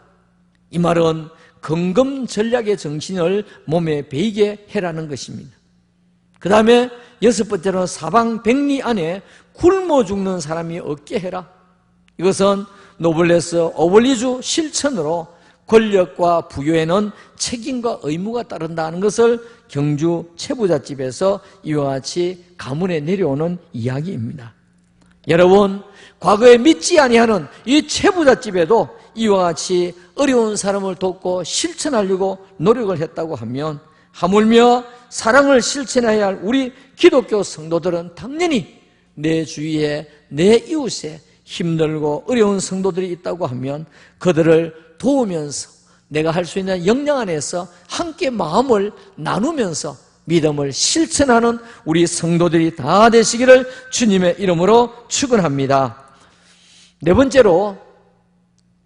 이 말은 건금전략의 정신을 몸에 배이게 해라는 것입니다. 그 다음에 여섯 번째로는 사방 백리 안에 굶어 죽는 사람이 없게 해라. 이것은 노블레스 오블리주 실천으로 권력과 부여에는 책임과 의무가 따른다는 것을 경주 최부잣집에서 이와 같이 가문에 내려오는 이야기입니다. 여러분, 과거에 믿지 아니하는 이 최부잣집에도 이와 같이 어려운 사람을 돕고 실천하려고 노력을 했다고 하면, 하물며 사랑을 실천해야 할 우리 기독교 성도들은 당연히 내 주위에, 내 이웃에 힘들고 어려운 성도들이 있다고 하면 그들을 도우면서 내가 할 수 있는 역량 안에서 함께 마음을 나누면서 믿음을 실천하는 우리 성도들이 다 되시기를 주님의 이름으로 축원합니다. 네 번째로,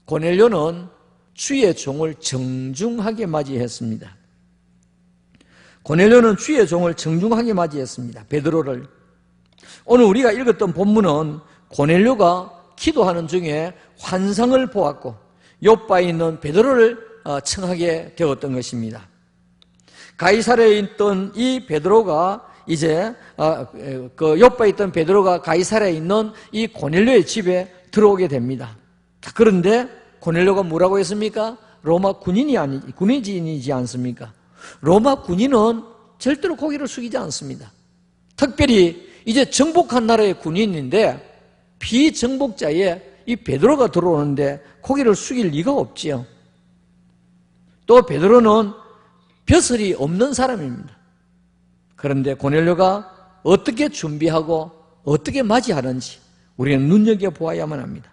고넬료는 주의 종을 정중하게 맞이했습니다. 고넬료는 주의 종을 정중하게 맞이했습니다. 베드로를. 오늘 우리가 읽었던 본문은 고넬료가 기도하는 중에 환상을 보았고 요바에 있는 베드로를 청하게 되었던 것입니다. 가이사랴에 있던 이 베드로가 이제 그 요바에 있던 베드로가 가이사랴에 있는 이 고넬료의 집에 들어오게 됩니다. 그런데 고넬료가 뭐라고 했습니까? 로마 군인이지 않습니까? 로마 군인은 절대로 고개를 숙이지 않습니다. 특별히 이제 정복한 나라의 군인인데 비정복자의 이 베드로가 들어오는데 고개를 숙일 리가 없지요. 또 베드로는 벼슬이 없는 사람입니다. 그런데 고넬료가 어떻게 준비하고 어떻게 맞이하는지 우리는 눈여겨보아야만 합니다.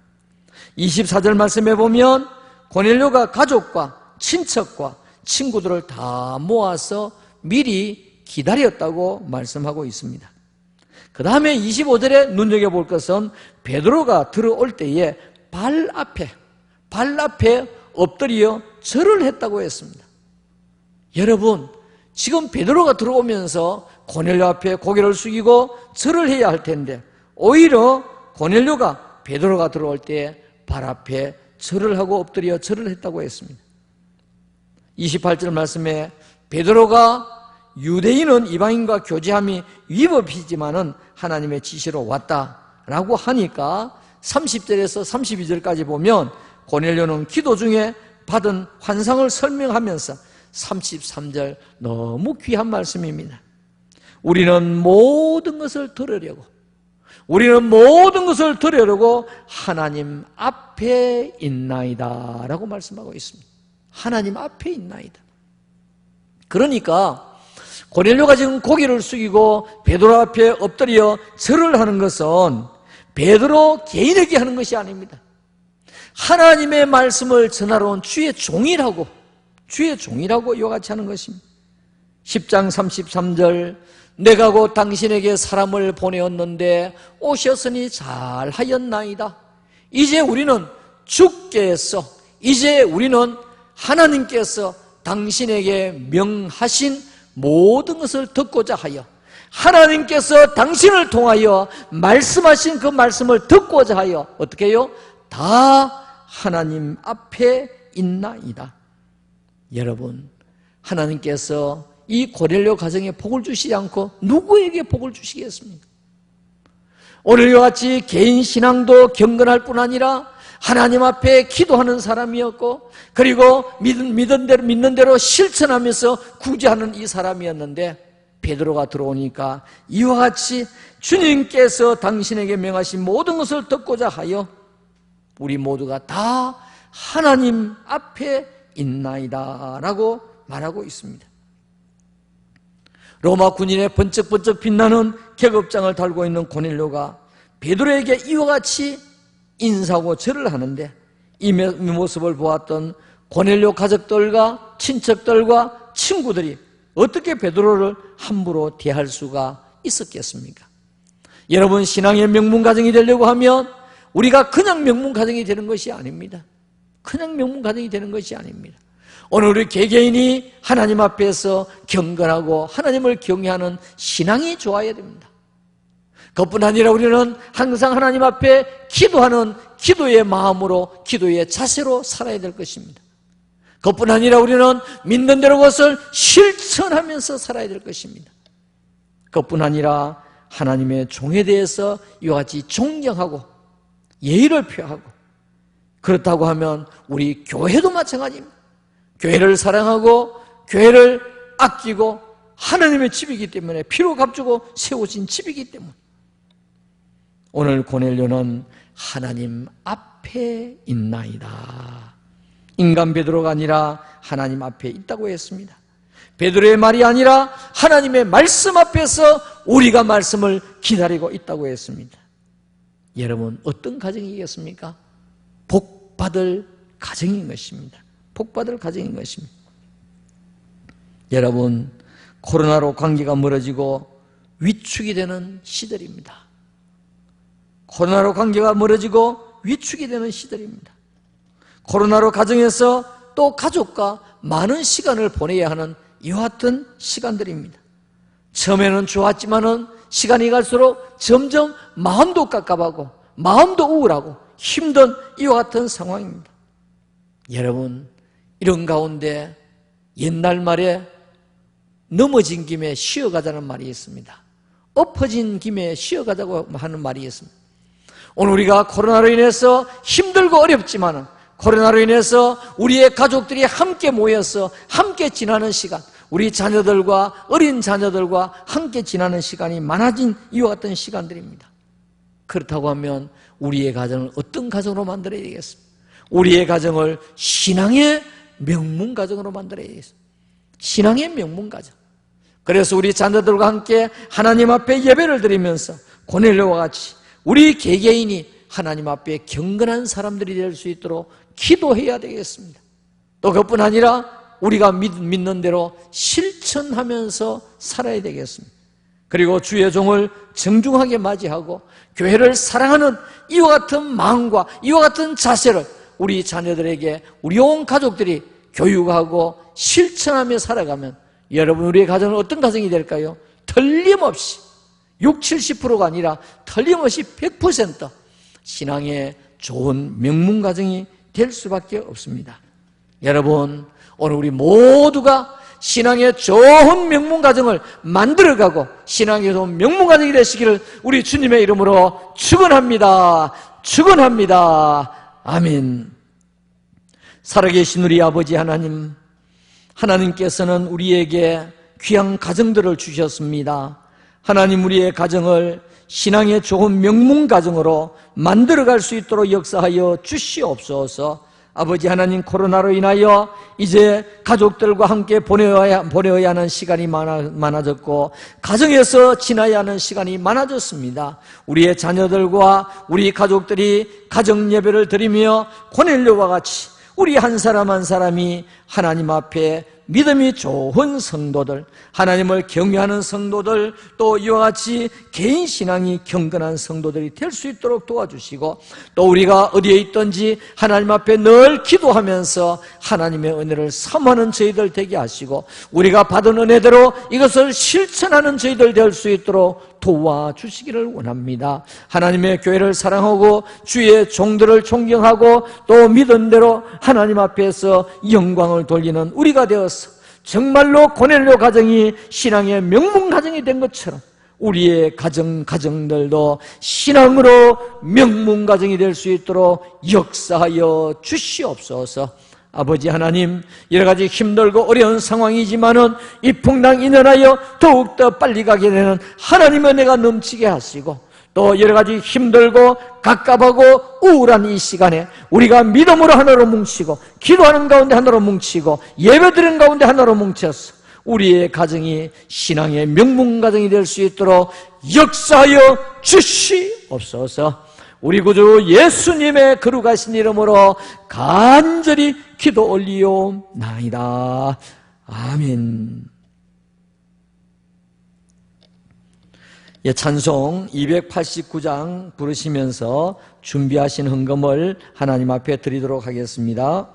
24절 말씀에 보면 고넬료가 가족과 친척과 친구들을 다 모아서 미리 기다렸다고 말씀하고 있습니다. 그 다음에 25절에 눈여겨볼 것은 베드로가 들어올 때에 발 앞에 엎드려 절을 했다고 했습니다. 여러분, 지금 베드로가 들어오면서 고넬료 앞에 고개를 숙이고 절을 해야 할 텐데 오히려 고넬료가 베드로가 들어올 때 발 앞에 절을 하고 엎드려 절을 했다고 했습니다. 28절 말씀에 베드로가 유대인은 이방인과 교제함이 위법이지만은 하나님의 지시로 왔다라고 하니까 30절에서 32절까지 보면 고넬료는 기도 중에 받은 환상을 설명하면서 33절 너무 귀한 말씀입니다. 우리는 모든 것을 들으려고 하나님 앞에 있나이다 라고 말씀하고 있습니다. 하나님 앞에 있나이다. 그러니까 고넬료가 지금 고개를 숙이고 베드로 앞에 엎드려 절을 하는 것은 베드로 개인에게 하는 것이 아닙니다. 하나님의 말씀을 전하러 온 주의 종이라고 이와 같이 하는 것입니다. 10장 33절 내가 곧 당신에게 사람을 보내었는데 오셨으니 잘하였나이다. 이제 우리는 주께서, 이제 우리는 하나님께서 당신에게 명하신 모든 것을 듣고자 하여, 하나님께서 당신을 통하여 말씀하신 그 말씀을 듣고자 하여 어떻게 해요? 다 하나님 앞에 있나이다. 여러분, 하나님께서 이 고넬료 가정에 복을 주시지 않고 누구에게 복을 주시겠습니까? 오늘과 같이 개인 신앙도 경건할 뿐 아니라 하나님 앞에 기도하는 사람이었고, 그리고 믿는 대로 실천하면서 구제하는 이 사람이었는데, 베드로가 들어오니까 이와 같이 주님께서 당신에게 명하신 모든 것을 듣고자 하여 우리 모두가 다 하나님 앞에 있나이다 라고 말하고 있습니다. 로마 군인의 번쩍번쩍 빛나는 계급장을 달고 있는 고넬료가 베드로에게 이와 같이 인사하고 절을 하는데, 이 모습을 보았던 고넬료 가족들과 친척들과 친구들이 어떻게 베드로를 함부로 대할 수가 있었겠습니까? 여러분, 신앙의 명문 가정이 되려고 하면 우리가 그냥 명문 가정이 되는 것이 아닙니다. 그냥 명문 가정이 되는 것이 아닙니다. 오늘 우리 개개인이 하나님 앞에서 경건하고 하나님을 경외하는 신앙이 좋아야 됩니다. 그것뿐 아니라 우리는 항상 하나님 앞에 기도하는 기도의 마음으로, 기도의 자세로 살아야 될 것입니다. 그것뿐 아니라 우리는 믿는 대로 그것을 실천하면서 살아야 될 것입니다. 그것뿐 아니라 하나님의 종에 대해서 이와 같이 존경하고 예의를 표하고, 그렇다고 하면 우리 교회도 마찬가지입니다. 교회를 사랑하고 교회를 아끼고 하나님의 집이기 때문에, 피로 값주고 세우신 집이기 때문에 오늘 고넬료는 하나님 앞에 있나이다. 인간 베드로가 아니라 하나님 앞에 있다고 했습니다. 베드로의 말이 아니라 하나님의 말씀 앞에서 우리가 말씀을 기다리고 있다고 했습니다. 여러분, 어떤 가정이겠습니까? 복받을 가정인 것입니다. 복받을 가정인 것입니다. 여러분, 코로나로 관계가 멀어지고 위축이 되는 시절입니다. 코로나로 관계가 멀어지고 위축이 되는 시절입니다. 코로나로 가정에서 또 가족과 많은 시간을 보내야 하는 이와 같은 시간들입니다. 처음에는 좋았지만은 시간이 갈수록 점점 마음도 깝깝하고 마음도 우울하고 힘든 이와 같은 상황입니다. 여러분, 이런 가운데 옛날 말에 넘어진 김에 쉬어가자는 말이 있습니다. 엎어진 김에 쉬어가자고 하는 말이 있습니다. 오늘 우리가 코로나로 인해서 힘들고 어렵지만, 코로나로 인해서 우리의 가족들이 함께 모여서 함께 지나는 시간, 우리 자녀들과 어린 자녀들과 함께 지나는 시간이 많아진 이와 같은 시간들입니다. 그렇다고 하면 우리의 가정을 어떤 가정으로 만들어야 되겠습니까? 우리의 가정을 신앙의 명문 가정으로 만들어야 되겠습니다. 신앙의 명문 가정. 그래서 우리 자녀들과 함께 하나님 앞에 예배를 드리면서 고넬료와 같이 우리 개개인이 하나님 앞에 경건한 사람들이 될 수 있도록 기도해야 되겠습니다. 또 그것뿐 아니라 우리가 믿는 대로 실천하면서 살아야 되겠습니다. 그리고 주의 종을 정중하게 맞이하고 교회를 사랑하는 이와 같은 마음과 이와 같은 자세를 우리 자녀들에게 우리 온 가족들이 교육하고 실천하며 살아가면 여러분, 우리의 가정은 어떤 가정이 될까요? 틀림없이 60, 70%가 아니라 틀림없이 100% 신앙의 좋은 명문 가정이 될 수밖에 없습니다. 여러분, 오늘 우리 모두가 신앙의 좋은 명문 가정을 만들어가고 신앙의 좋은 명문 가정이 되시기를 우리 주님의 이름으로 축원합니다. 축원합니다. 아멘. 살아계신 우리 아버지 하나님, 하나님께서는 우리에게 귀한 가정들을 주셨습니다. 하나님, 우리의 가정을 신앙의 좋은 명문 가정으로 만들어갈 수 있도록 역사하여 주시옵소서. 아버지 하나님, 코로나로 인하여 이제 가족들과 함께 보내어야 하는 시간이 많아졌고 가정에서 지나야 하는 시간이 많아졌습니다. 우리의 자녀들과 우리 가족들이 가정 예배를 드리며 고넬료와 같이 우리 한 사람 한 사람이 하나님 앞에 믿음이 좋은 성도들, 하나님을 경외하는 성도들, 또 이와 같이 개인 신앙이 경건한 성도들이 될 수 있도록 도와주시고, 또 우리가 어디에 있든지 하나님 앞에 늘 기도하면서 하나님의 은혜를 사모하는 저희들 되게 하시고, 우리가 받은 은혜대로 이것을 실천하는 저희들 될 수 있도록 도와주시기를 원합니다. 하나님의 교회를 사랑하고 주의 종들을 존경하고 또 믿은 대로 하나님 앞에서 영광을 돌리는 우리가 되어서 정말로 고넬료 가정이 신앙의 명문 가정이 된 것처럼 우리의 가정들도 신앙으로 명문 가정이 될 수 있도록 역사하여 주시옵소서. 아버지 하나님, 여러 가지 힘들고 어려운 상황이지만은 이 풍랑 인연하여 더욱더 빨리 가게 되는 하나님의 은혜가 넘치게 하시고, 또 여러 가지 힘들고 갑갑하고 우울한 이 시간에 우리가 믿음으로 하나로 뭉치고, 기도하는 가운데 하나로 뭉치고, 예배드리는 가운데 하나로 뭉쳐서 우리의 가정이 신앙의 명문 가정이 될 수 있도록 역사하여 주시옵소서. 우리 구주 예수님의 거룩하신 이름으로 간절히 기도 올리오나이다. 아멘. 예, 찬송 289장 부르시면서 준비하신 헌금을 하나님 앞에 드리도록 하겠습니다.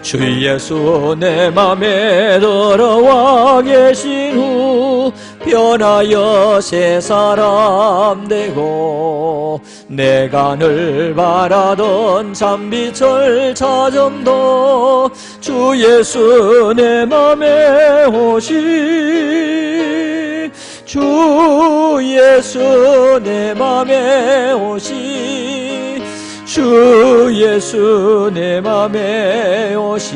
주 예수 내 맘에 들어와 계신 후 변하여 새 사람 되고, 내가 늘 바라던 참빛을 찾음도 주 예수 내 맘에 오시, 주 예수 내 맘에 오시, 주 예수 내 맘에 오시.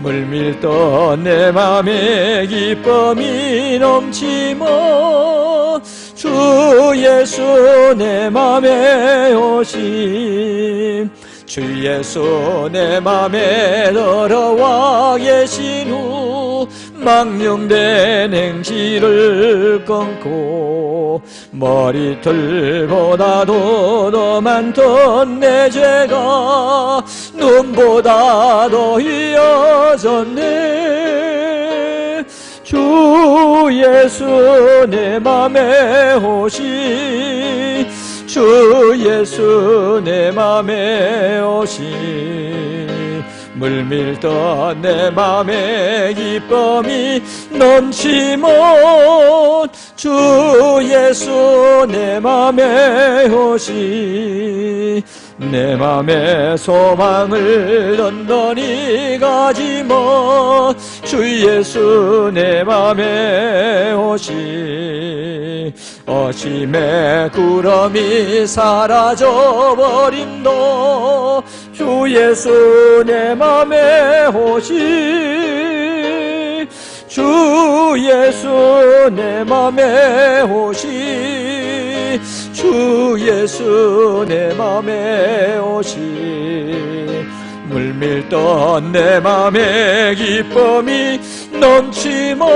물밀던 내 맘에 기쁨이 넘치며 주 예수 내 맘에 오시. 주 예수 내 맘에 들어와 계신 후 망령된 행실을 끊고, 머리털보다도 더 많던 내 죄가 눈보다 더 희어졌네. 주 예수 내 맘에 오시, 주 예수 내 맘에 오시. 물밀던 내 맘에 기쁨이 넘치면 주 예수 내 맘에 오시. 내 맘에 소망을 던던히 가지마 주 예수 내 맘에 오시. 어심의 구름이 사라져버린다 주 예수 내 맘에 오시. 주 예수 내 맘에 오시. 주 예수 내 맘에 오시. 물밀던 내 맘에 기쁨이 넘치면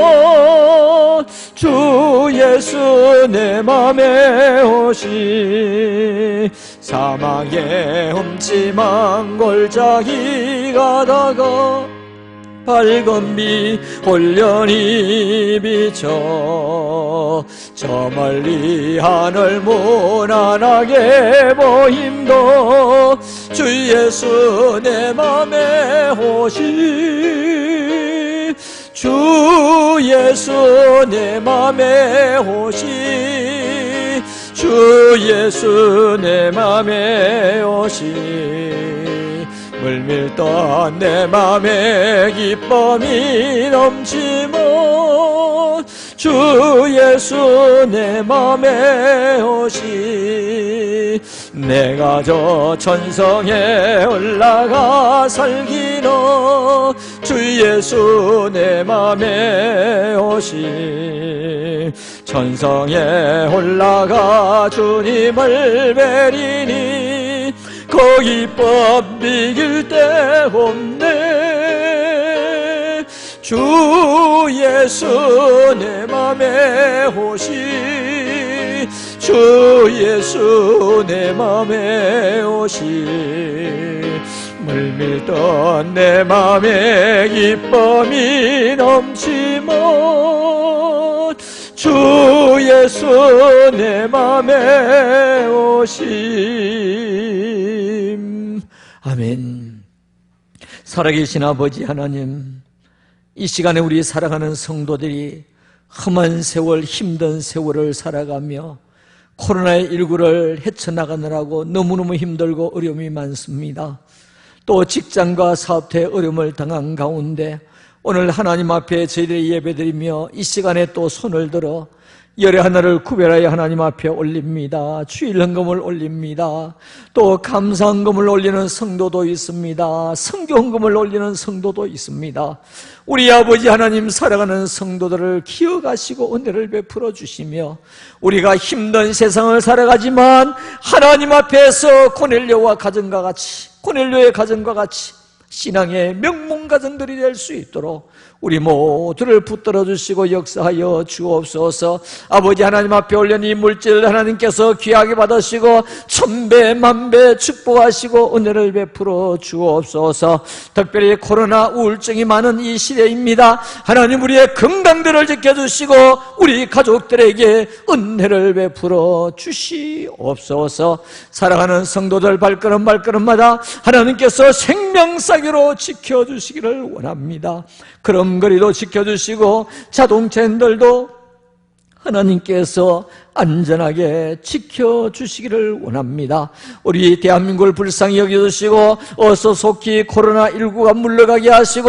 주 예수 내 맘에 오시. 사망의 흠침한 골짜기 가다가 밝은 비 홀련히 비쳐 저 멀리 하늘 무난하게 보임도 주 예수 내 맘에 오시. 주 예수 내 맘에 오시. 주 예수 내 맘에 오시. 물밀던 내 맘에 기쁨이 넘치면 주 예수 내 맘에 오시. 내가 저 천성에 올라가 살기는 주 예수 내 맘에 오시. 천성에 올라가 주님을 뵈리니 거기 법 비길 데 없네. 주 예수 내 맘에 오시. 주 예수 내 맘에 오시 물밀던 내 맘에 기쁨이 넘치면 주 예수 내 맘에 오심. 아멘. 살아계신 아버지 하나님, 이 시간에 우리 사랑하는 성도들이 험한 세월, 힘든 세월을 살아가며 코로나19를 헤쳐나가느라고 너무너무 힘들고 어려움이 많습니다. 또 직장과 사업에 어려움을 당한 가운데 오늘 하나님 앞에 저희들이 예배드리며 이 시간에 또 손을 들어 열의 하나를 구별하여 하나님 앞에 올립니다. 주일 헌금을 올립니다. 또 감사 헌금을 올리는 성도도 있습니다. 선교 헌금을 올리는 성도도 있습니다. 우리 아버지 하나님, 살아가는 성도들을 기억하시고 은혜를 베풀어 주시며 우리가 힘든 세상을 살아가지만 하나님 앞에서 고넬료의 가정과 같이 신앙의 명문가정들이 될 수 있도록 우리 모두를 붙들어 주시고 역사하여 주옵소서. 아버지 하나님 앞에 올린 이 물질 하나님께서 귀하게 받으시고 천배 만배 축복하시고 은혜를 베풀어 주옵소서. 특별히 코로나 우울증이 많은 이 시대입니다. 하나님, 우리의 건강들을 지켜주시고 우리 가족들에게 은혜를 베풀어 주시옵소서. 사랑하는 성도들 발걸음마다 하나님께서 생명사기로 지켜주시기를 원합니다. 걸음걸이도 지켜주시고 자동차들도 하나님께서 안전하게 지켜주시기를 원합니다. 우리 대한민국을 불쌍히 여겨주시고 어서 속히 코로나19가 물러가게 하시고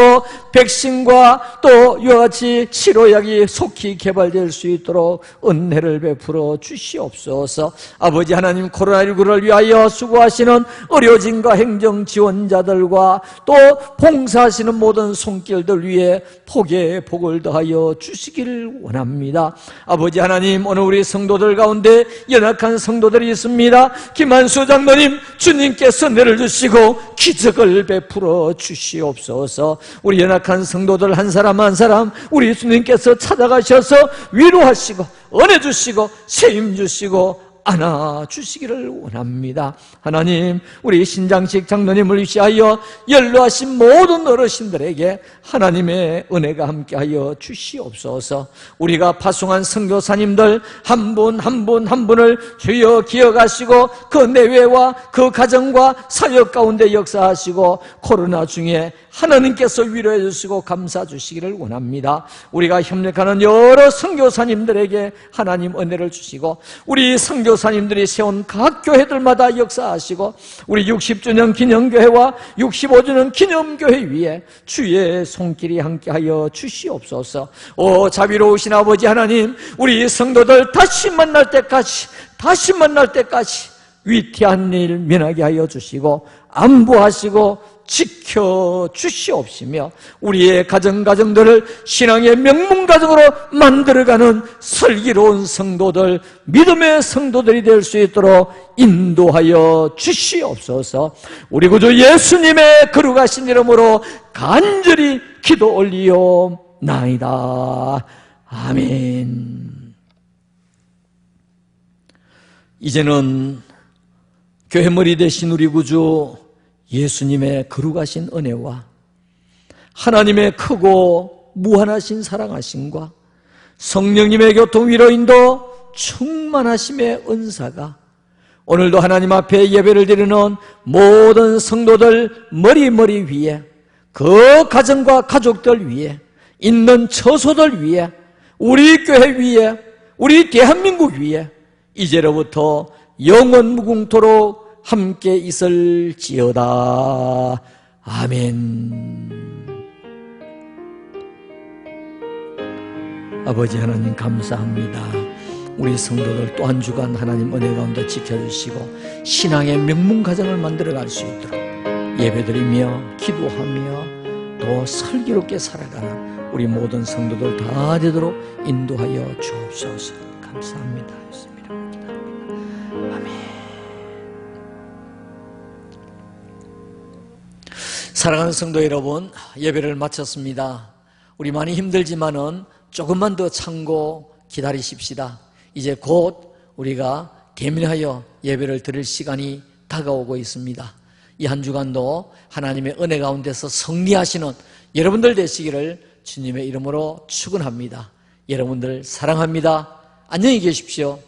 백신과 또 이와 같이 치료약이 속히 개발될 수 있도록 은혜를 베풀어 주시옵소서. 아버지 하나님, 코로나19를 위하여 수고하시는 의료진과 행정 지원자들과 또 봉사하시는 모든 손길들 위해 복에 복을 더하여 주시기를 원합니다. 아버지 하나님, 오늘 우리 성도들 가운데 연약한 성도들이 있습니다. 김한수 장로님, 주님께서 은혜를 주시고 기적을 베풀어 주시옵소서. 우리 연약한 성도들 한 사람 한 사람 우리 주님께서 찾아가셔서 위로하시고 은혜 주시고 세임 주시고 안아주시기를 원합니다. 하나님, 우리 신장식 장로님을 위하여 연로하신 모든 어르신들에게 하나님의 은혜가 함께하여 주시옵소서. 우리가 파송한 선교사님들 한 분 한 분을 주여 기억하시고 그 내외와 그 가정과 사역 가운데 역사하시고 코로나 중에 하나님께서 위로해 주시고 감사 주시기를 원합니다. 우리가 협력하는 여러 선교사님들에게 하나님 은혜를 주시고 우리 선교사님들이 세운 각 교회들마다 역사하시고 우리 60주년 기념교회와 65주년 기념교회 위에 주의 손길이 함께하여 주시옵소서. 오 자비로우신 아버지 하나님, 우리 성도들 다시 만날 때까지 위태한 일 면하게 하여 주시고 안보하시고 지켜주시옵시며 우리의 가정들을 신앙의 명문가정으로 만들어가는 슬기로운 성도들, 믿음의 성도들이 될 수 있도록 인도하여 주시옵소서. 우리 구주 예수님의 거룩하신 이름으로 간절히 기도 올리옵나이다. 아멘. 이제는 교회 머리 되신 우리 구주 예수님의 거룩하신 은혜와 하나님의 크고 무한하신 사랑하심과 성령님의 교통 위로인도 충만하심의 은사가 오늘도 하나님 앞에 예배를 드리는 모든 성도들 머리 위에, 그 가정과 가족들 위에, 있는 처소들 위에, 우리 교회 위에, 우리 대한민국 위에 이제로부터 영원 무궁토록 함께 있을지어다. 아멘. 아버지 하나님 감사합니다. 우리 성도들 또 한 주간 하나님 은혜 가운데 지켜주시고 신앙의 명문가정을 만들어갈 수 있도록 예배드리며 기도하며 또 슬기롭게 살아가는 우리 모든 성도들 다 되도록 인도하여 주옵소서. 감사합니다. 사랑하는 성도 여러분, 예배를 마쳤습니다. 우리 많이 힘들지만은 조금만 더 참고 기다리십시다. 이제 곧 우리가 계민하여 예배를 드릴 시간이 다가오고 있습니다. 이 한 주간도 하나님의 은혜 가운데서 승리하시는 여러분들 되시기를 주님의 이름으로 축원합니다. 여러분들 사랑합니다. 안녕히 계십시오.